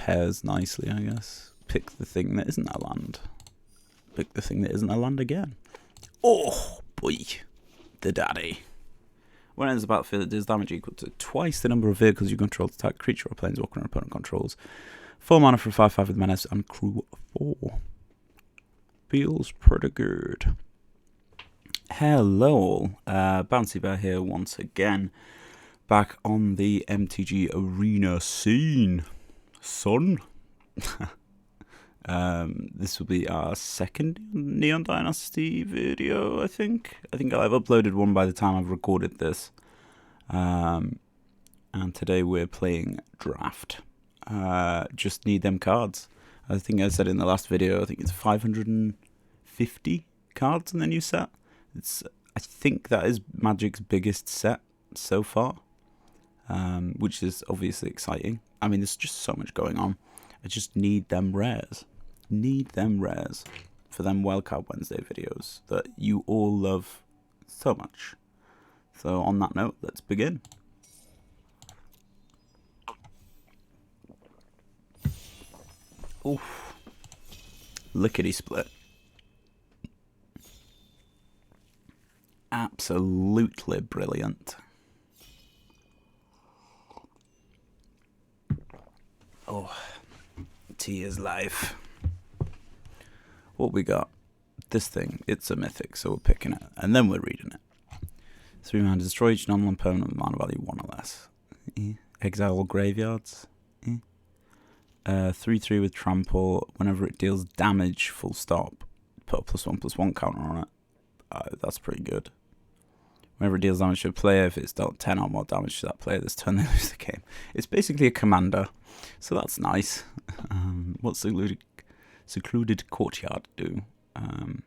pairs nicely, I guess. Pick the thing that isn't a land. Pick the thing that isn't a land again. Oh, boy. The daddy. When it enters the battlefield, it does damage equal to twice the number of vehicles you control to attack creature or planeswalker an opponent controls. 4 mana for 5/5 with menace and crew 4. Feels pretty good. Hello, Bouncy Bear here once again. Back on the MTG arena scene. Son. This will be our second Neon Dynasty video, I think. I think I've uploaded one by the time I've recorded this. And today we're playing Draft. Just need them cards. I think I said in the last video, I think it's 550 cards in the new set. I think that is Magic's biggest set so far, which is obviously exciting. I mean, there's just so much going on. I just need them rares. Need them rares for them Wildcard Wednesday videos that you all love so much. So on that note, let's begin. Oof. Lickety split. Absolutely brilliant. Oh, tea is life. What we got? This thing, it's a mythic, so we're picking it, and then we're reading it. 3 mana, destroy each non-land permanent with mana value 1 or less. Exile all graveyards. 3/3 with trample. Whenever it deals damage, full stop. Put a +1/+1 counter on it. That's pretty good. Whenever it deals damage to a player, if it's dealt 10 or more damage to that player this turn, they lose the game. It's basically a commander, so that's nice. What's secluded courtyard do? Add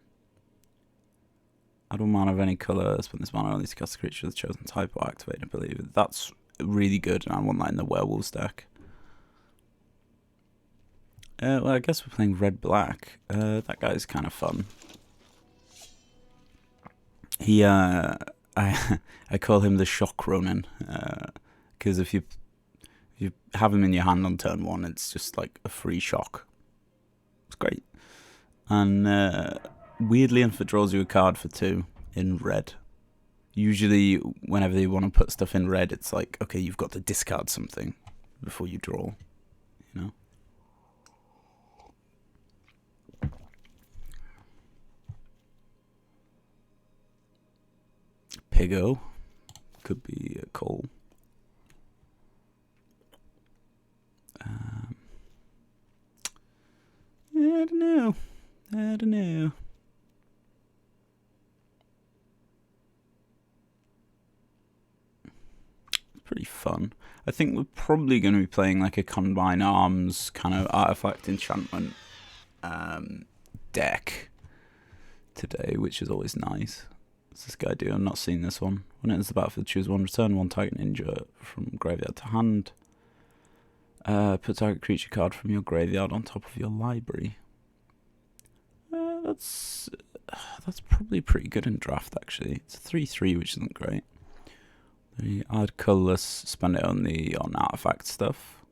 1 mana of any colour, spend this mana only to cast a creature of the chosen type or activate an ability. That's really good, and I want that in the werewolves deck. Well, I guess we're playing red-black. That guy's kind of fun. He, I call him the Shock Ronin, because if you have him in your hand on turn 1, it's just like a free shock. It's great. And weirdly enough, it draws you a card for 2 in red. Usually, whenever you want to put stuff in red, it's like, okay, you've got to discard something before you draw, you know? Pigo. Could be a Cole. I don't know. It's pretty fun. I think we're probably going to be playing like a Combine Arms kind of artifact enchantment deck today, which is always nice. What's this guy do? I'm not seeing this one. When it enters the battlefield, choose 1, return 1 target ninja from graveyard to hand. Put target creature card from your graveyard on top of your library. That's probably pretty good in draft, actually. It's a 3/3, which isn't great. The add colourless, spend it on artifact stuff.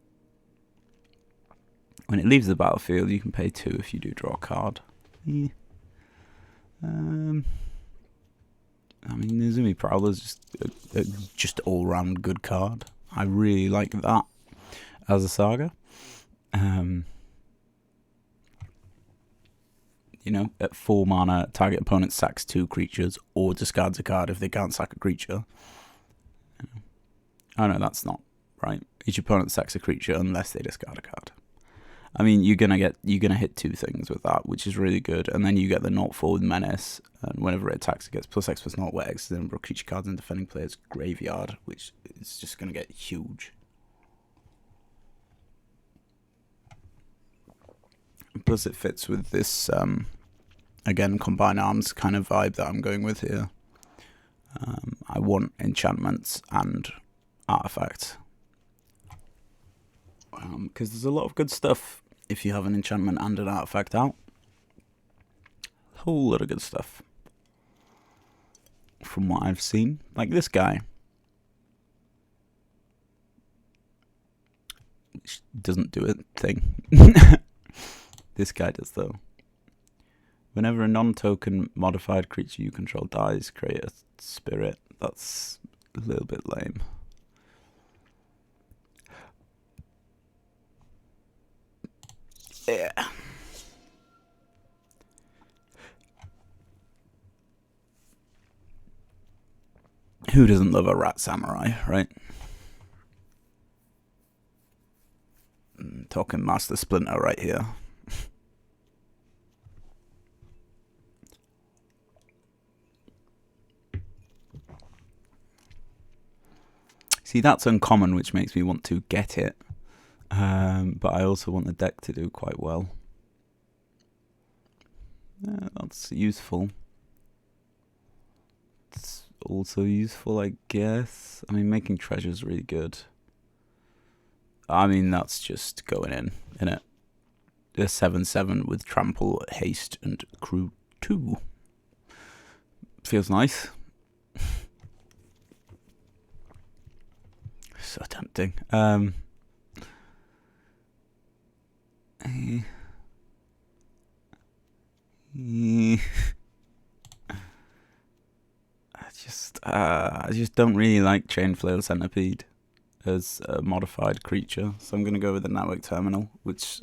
When it leaves the battlefield, you can pay 2 if you do draw a card. Yeah. I mean, Nezumi Prowler's just all-round good card. I really like that as a saga. You know, at 4 mana, target opponent sacks 2 creatures or discards a card if they can't sack a creature. Oh no, that's not right. Each opponent sacks a creature unless they discard a card. I mean, you're gonna hit 2 things with that, which is really good, and then you get the 0/4 with menace, and whenever it attacks, it gets +X/0 where X is the number of creature cards in defending player's graveyard, which is just gonna get huge. Plus, it fits with this again Combine Arms kind of vibe that I'm going with here. I want enchantments and artifacts. Because there's a lot of good stuff if you have an enchantment and an artifact out. A whole lot of good stuff. From what I've seen. Like this guy. which doesn't do a thing. This guy does, though. Whenever a non-token modified creature you control dies, create a spirit. That's a little bit lame. Yeah. Who doesn't love a rat samurai, right? Talking Master Splinter right here. See, that's uncommon, which makes me want to get it. But I also want the deck to do quite well. That's useful. It's also useful, I guess. I mean, making treasure is really good. I mean, that's just going in, innit? A 7/7 with trample, haste, and crew 2. Feels nice. So tempting. I just don't really like Chainflail Centipede as a modified creature, so I'm going to go with the Network Terminal, which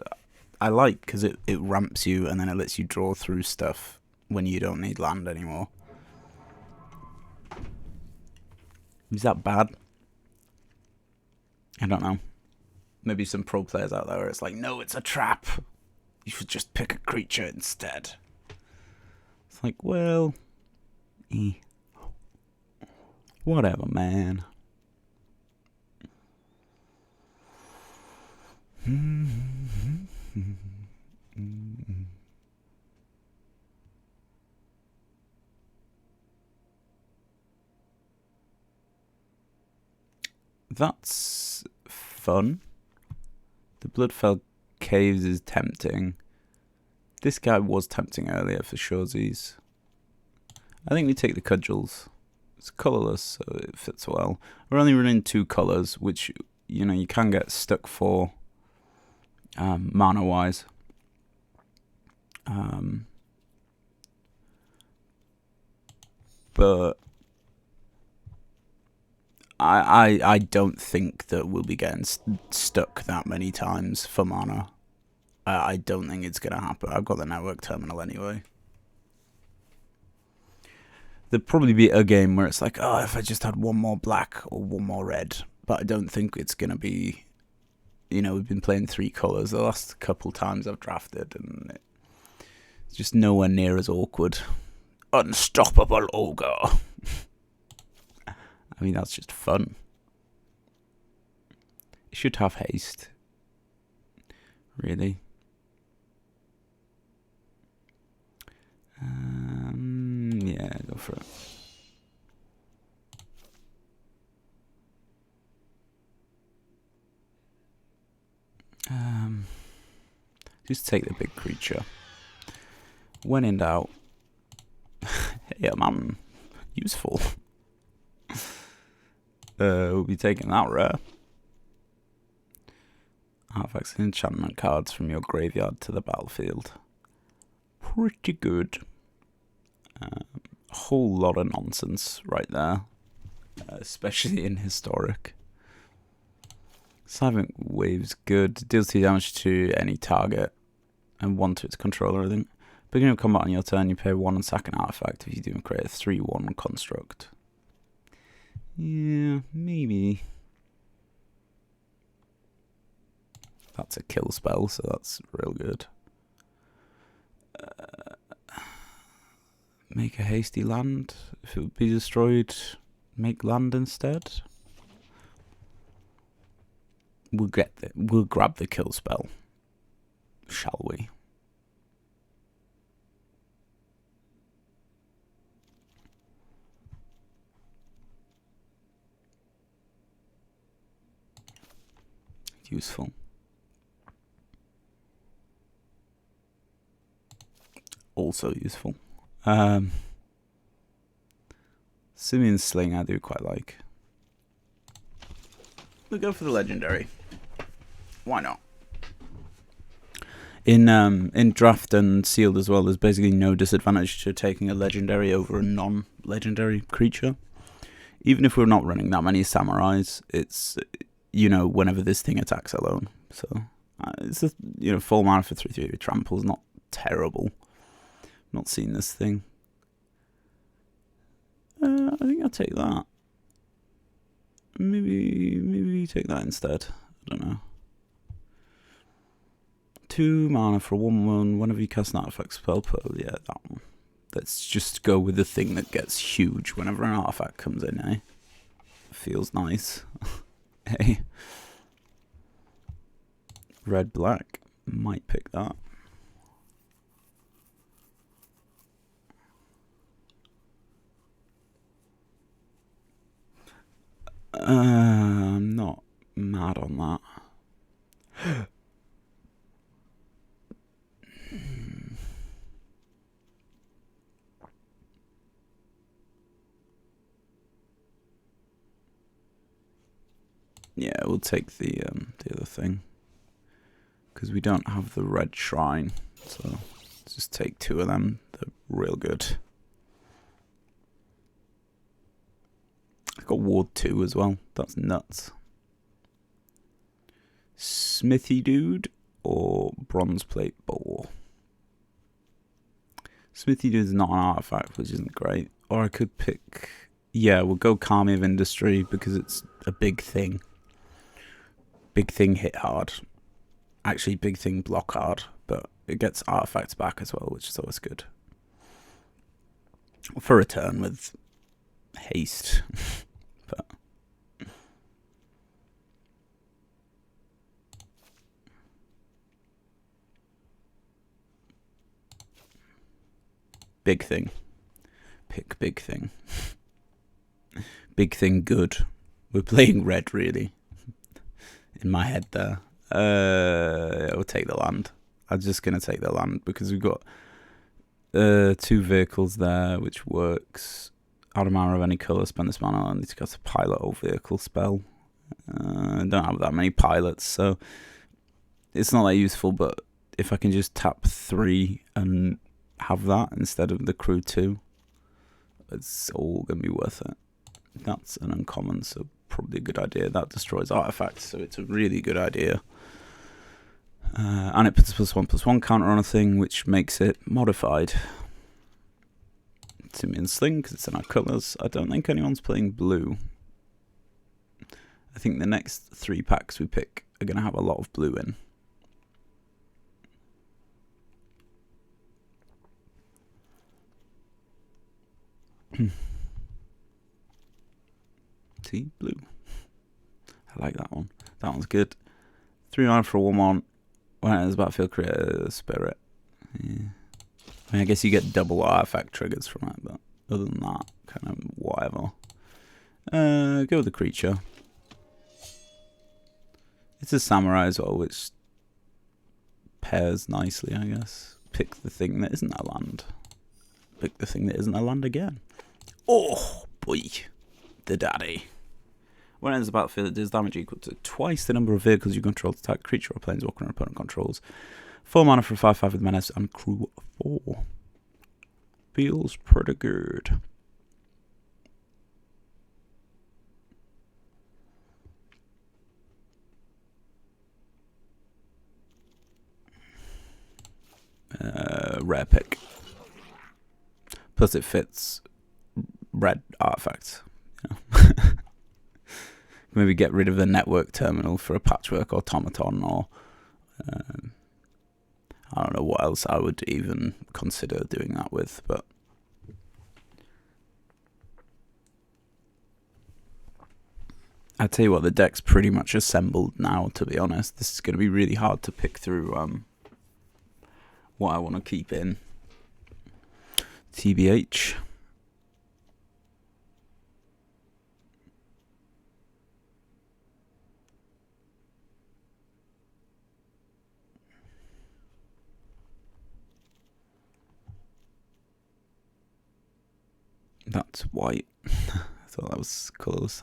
I like because it ramps you and then it lets you draw through stuff when you don't need land anymore. Is that bad? I don't know. Maybe some pro players out there where it's like, no, it's a trap. You should just pick a creature instead. It's like, well, whatever, man. That's fun. The Bloodfell Caves is tempting. This guy was tempting earlier for surezies. I think we take the Cudgels. It's colourless, so it fits well. We're only running 2 colours, which, you know, you can get stuck for mana-wise. But I don't think that we'll be getting stuck that many times for mana. I don't think it's going to happen. I've got the Network Terminal anyway. There'd probably be a game where it's like, oh, if I just had 1 more black or 1 more red. But I don't think it's going to be, you know, we've been playing 3 colours the last couple times I've drafted, and it's just nowhere near as awkward. Unstoppable Ogre. I mean, that's just fun. It should have haste. Really. Yeah, go for it. Just take the big creature. When in doubt. Yeah, man. Useful. We'll be taking that rare. Artifacts and enchantment cards from your graveyard to the battlefield. Pretty good. A whole lot of nonsense right there. Especially in Historic. Silent Wave's good. Deals 2 damage to any target. And 1 to its controller, I think. Beginning of combat on your turn, you pay 1 and sack an artifact if you do create a 3/1 construct. Yeah, maybe. That's a kill spell, so that's real good. Make a hasty land. If it would be destroyed, make land instead. We'll grab the kill spell, shall we? Useful. Also useful. Simeon Sling I do quite like. We'll go for the legendary. Why not? In draft and sealed as well, there's basically no disadvantage to taking a legendary over a non-legendary creature. Even if we're not running that many samurais, it's, you know, whenever this thing attacks alone. So it's a, you know, full mana for 3/3 trample's not terrible. Not seen this thing. I think I'll take that. Maybe take that instead. I don't know. 2 mana for 1/1. Whenever you cast an artifact spell, yeah, that one. Let's just go with the thing that gets huge whenever an artifact comes in, eh? Feels nice. Hey. Red, black. Might pick that. I'm not mad on that. Yeah, we'll take the other thing because we don't have the red shrine, so let's just take 2 of them. They're real good. I've got Ward 2 as well. That's nuts. Smithy Dude or Bronze Plate Boar? Smithy Dude is not an artifact, which isn't great. Or I could pick... Yeah, we'll go Army of Industry because it's a big thing. Big thing hit hard. Actually, big thing block hard, but it gets artifacts back as well, which is always good. For a turn with haste. But big thing. Pick big thing. Big thing good. We're playing red, really. In my head there. I'll take the land. I'm just going to take the land because we've got 2 vehicles there, which works. Out of mana of any colour, spend this mana on to cast a pilot or vehicle spell. I don't have that many pilots, so it's not that useful, but if I can just tap 3 and have that instead of the crew 2, it's all going to be worth it. That's an uncommon, so probably a good idea. That destroys artifacts, so it's a really good idea. And it puts a +1/+1 counter on a thing, which makes it modified. To me and Sling, because it's in our colours. I don't think anyone's playing blue. I think the next 3 packs we pick are going to have a lot of blue in. See, blue. I like that one. That one's good. 3 mana for a 1/1. When it is battlefield, create a spirit. Yeah. I mean, I guess you get double artifact triggers from it, but other than that, kind of whatever. Go with the creature. It's a samurai as well, which pairs nicely, I guess. Pick the thing that isn't a land. Pick the thing that isn't a land again. Oh, boy. The daddy. When it enters the battlefield, it does damage equal to twice the number of vehicles you control to attack creature or planeswalker an opponent controls. 4 mana for a 5/5 with menace and crew 4. Feels pretty good. Rare pick. Plus it fits red artifacts. Yeah. Maybe get rid of the network terminal for a patchwork automaton, or I don't know what else I would even consider doing that with, but I tell you what, the deck's pretty much assembled now, to be honest. This is going to be really hard to pick through what I want to keep in. TBH. That's white. I thought that was colourless.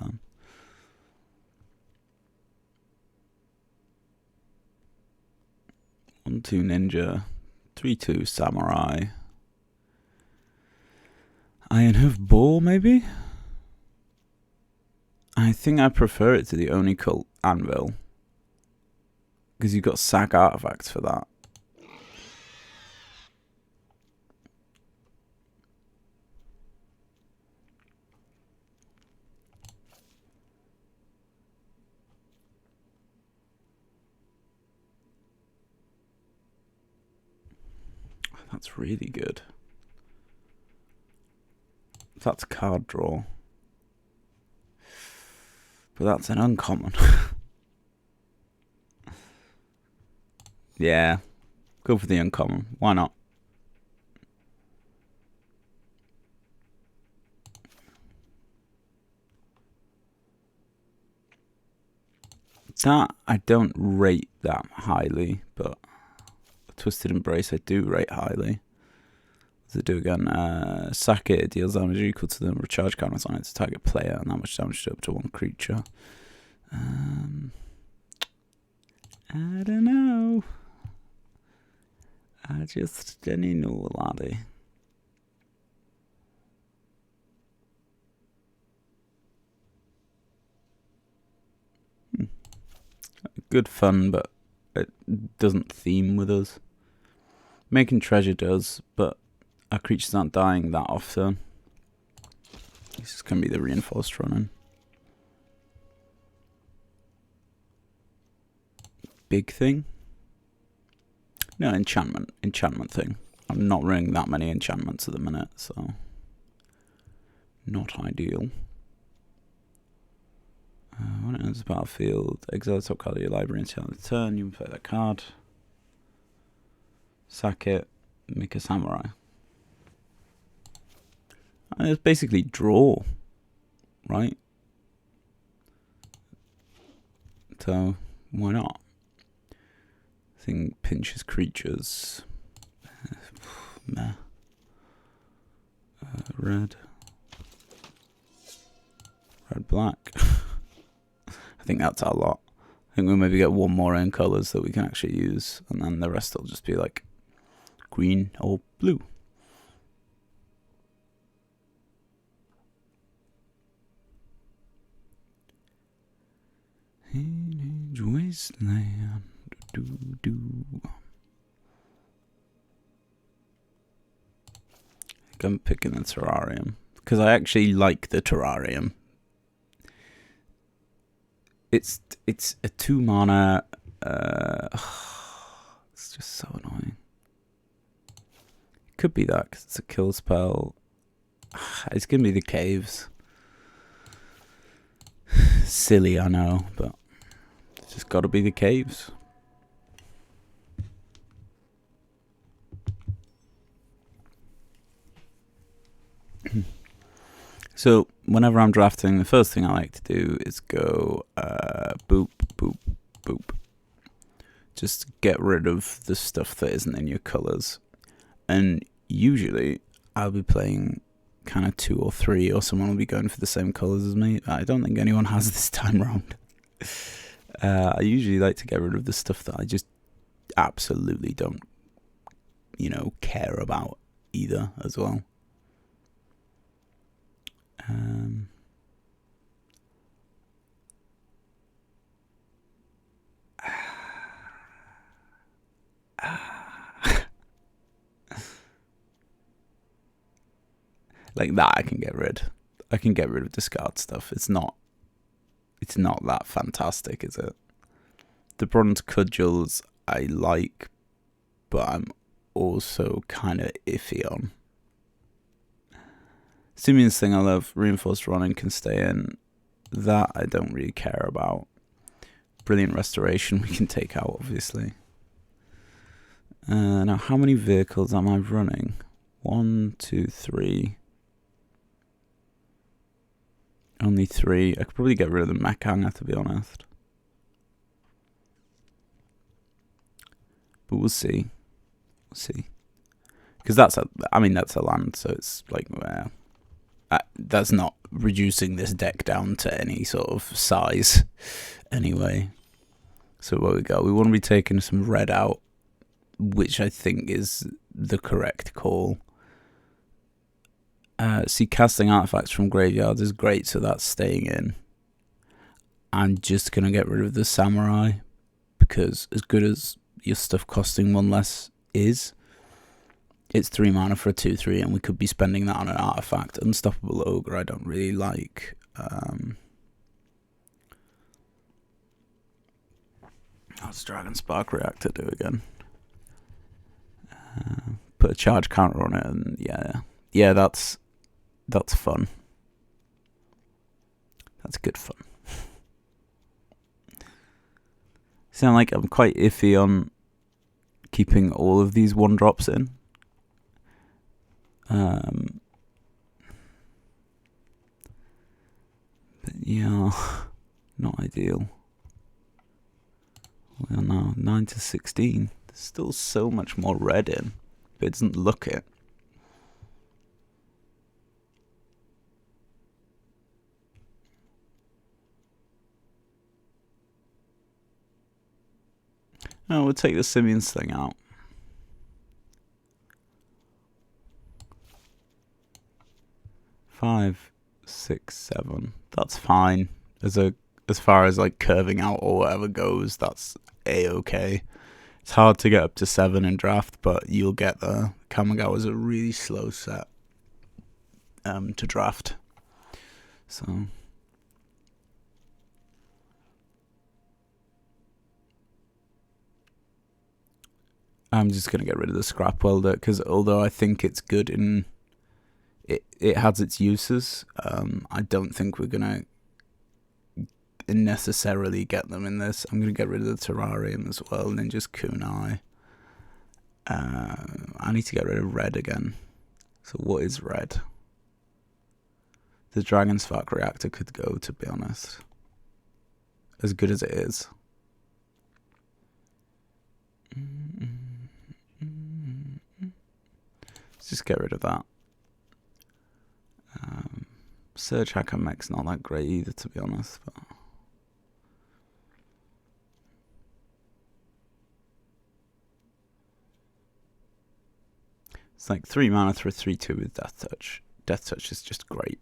1/2 ninja, 3/2 samurai. Iron Hoof Boar, maybe? I think I prefer it to the Oni Cult Anvil, because you've got sack artifacts for that. That's really good. That's card draw. But that's an uncommon. Yeah. Go for the uncommon. Why not? That I don't rate that highly, but Twisted Embrace I do rate highly. What does it do again? Sack it deals damage equal to the number of charge counters on it to target player, and that much damage to up to one creature. I don't know. I just didn't know, laddie. Good fun, but it doesn't theme with us. Making treasure does, but our creatures aren't dying that often. This is going to be the reinforced running. Big thing? No, enchantment. Enchantment thing. I'm not running that many enchantments at the minute, so not ideal. When it enters the battlefield, exile the top card of your library until the turn. You can play that card. Sack it. Make a samurai. And it's basically draw, right? So why not? Thing pinches creatures. Meh. Red. Red black. I think that's our lot. I think we'll maybe get one more in colours that we can actually use, and then the rest will just be like green or blue. Teenage Wasteland. I think I'm picking the terrarium because I actually like the terrarium. It's a 2 mana. It's just so annoying. It could be that because it's a kill spell. It's gonna be the caves. Silly, I know, but it's just got to be the caves. So whenever I'm drafting, the first thing I like to do is go boop, boop, boop. Just get rid of the stuff that isn't in your colours. And usually I'll be playing kind of 2 or 3, or someone will be going for the same colours as me. I don't think anyone has this time round. I usually like to get rid of the stuff that I just absolutely don't, care about either as well. Like that I can get rid. I can get rid of discard stuff. It's not that fantastic, is it? The bronze cudgels I like, but I'm also kind of iffy on. Simeon's thing I love, reinforced running can stay in. That I don't really care about. Brilliant restoration we can take out, obviously. Now, how many vehicles am I running? 1, 2, 3. Only 3. I could probably get rid of the mech hanger, to be honest. But we'll see. We'll see. Because that's a land, so it's like, that's not reducing this deck down to any sort of size anyway. So what we got? We want to be taking some red out. which I think is the correct call. See, casting artifacts from graveyards is great, so that's staying in. I'm just going to get rid of the samurai, because as good as your stuff costing one less is, it's 3 mana for a 2/3, and we could be spending that on an artifact. Unstoppable Ogre I don't really like. What's Dragon Spark Reactor do again? Put a charge counter on it, and yeah, that's fun. That's good fun. Sound like I'm quite iffy on keeping all of these 1-drops in. But yeah, not ideal. Well, no, 9 to 16. There's still so much more red in, but it doesn't look it. No, we'll take the Simians thing out. Five, 6, 7. That's fine. As far as like curving out or whatever goes, that's a-okay. It's hard to get up to 7 in draft, but you'll get there. Kamigawa is a really slow set to draft. So I'm just going to get rid of the Scrap Welder, because although I think it's good in... It has its uses, I don't think we're going to necessarily get them in this. I'm going to get rid of the Terrarium as well, and then just Kunai. I need to get rid of red again. So what is red? The Dragon Spark Reactor could go, to be honest. As good as it is. Let's just get rid of that. Surge Hacker Mech's not that great either, to be honest. But it's like 3 mana for a 3/2 with Death Touch. Death Touch is just great.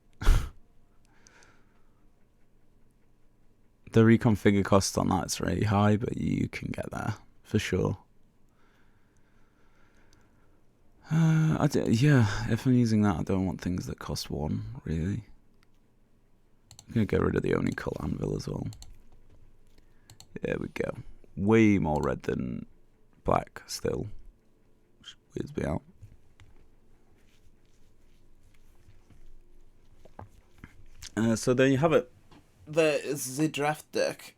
The reconfigure cost on that's really high, but you can get there for sure. Yeah, if I'm using that, I don't want things that cost 1, really. I'm going to get rid of the Oni Cult Anvil as well. There we go. Way more red than black still. Which weirds me out. So there you have it. There is the draft deck.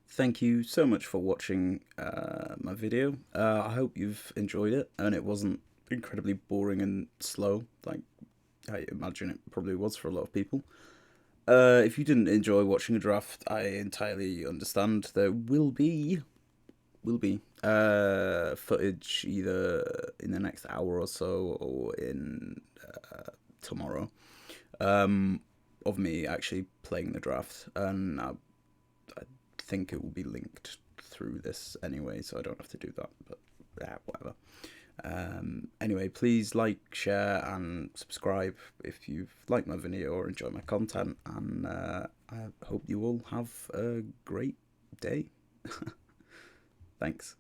Thank you so much for watching my video. I hope you've enjoyed it, and it wasn't incredibly boring and slow like I imagine it probably was for a lot of people. If you didn't enjoy watching a draft, I entirely understand. There will be footage either in the next hour or so or in tomorrow of me actually playing the draft, and I think it will be linked through this anyway, so I don't have to do that, but whatever. Anyway, please like, share and subscribe if you've liked my video or enjoyed my content, and I hope you all have a great day. Thanks.